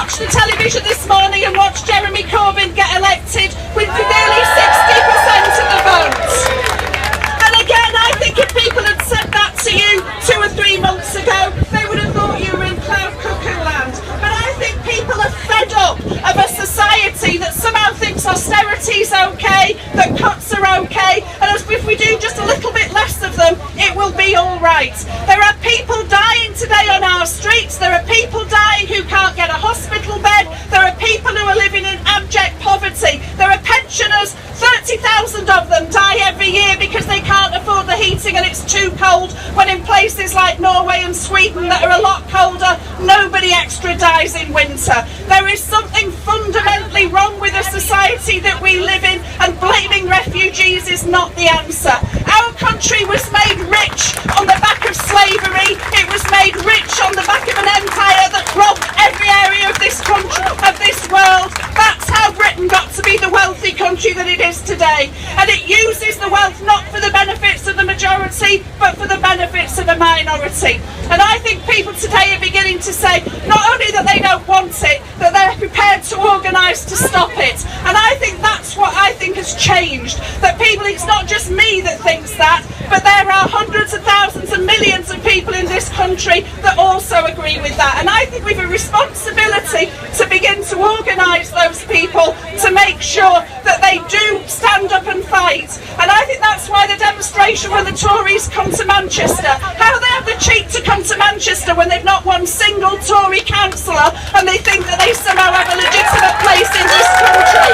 watched the television this morning and watched Jeremy Corbyn get elected with nearly 60% of the vote. And again, I think if people had said that to you 2 or 3 months ago, they would have thought you were in cloud cuckoo land. But I think people are fed up of a society that somehow thinks austerity's okay, that cuts are okay, and as if we do just a little bit less of them, it will be all right. There are people dying today on our streets. There are people dying who can't get a hospital bed. There are people who are living in abject poverty. There are pensioners, 30,000 of them die every year because they can't afford the heating and it's too cold, when in places like Norway and Sweden that are a lot colder, nobody extra dies in winter. There is something fundamentally wrong with the society that we live in, and blaming refugees is not the answer. Our country was made rich on the back of slavery. It was made rich on the back of an empire that robbed every area of this country, of this world. That's how Britain got to be the wealthy country that it is today. And it uses the wealth not for the benefits of the majority, but for the benefits of the minority. And I think people today are beginning to say not only that they don't want it, that they're prepared to organise to stop it. And I think that's what I think has changed. That people, it's not just me that thinks that, but there are hundreds of thousands and millions of people in this country that also agree with that. And I think we have a responsibility to begin to organise those people to make sure that they do stand up and fight. And I think that's why the demonstration when the Tories come to Manchester, how they have the cheek to come to Manchester when they've not one single Tory councillor and they think that they somehow have a legitimate place in this country.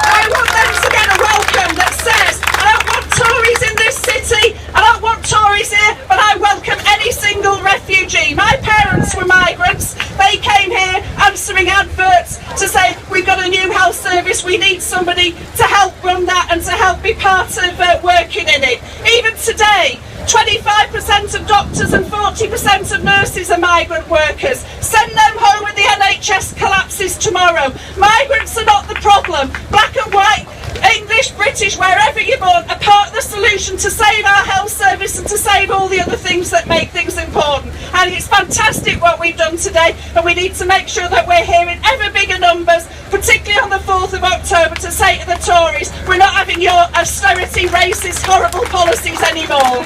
I want them to get a welcome that says, I don't want Tories in this city, I don't want Tories here, but I welcome any single refugee. My parents were migrants. They came here answering adverts to say, we've got a new health service, we need somebody to help run that and to help be part of working in it. Even today, 25% of doctors and 40% of nurses are migrant workers. Send them home when the NHS collapses tomorrow. Migrants are not the problem. Black and white, English, British, wherever you're born, are part of the solution to save our health service and to save all the other things that make things important. And it's fantastic what we've done today, and we need to make sure that we're here in ever bigger numbers, particularly on the 4th of October, to say to the Tories, we're not having your austerity, racist, horrible policies anymore.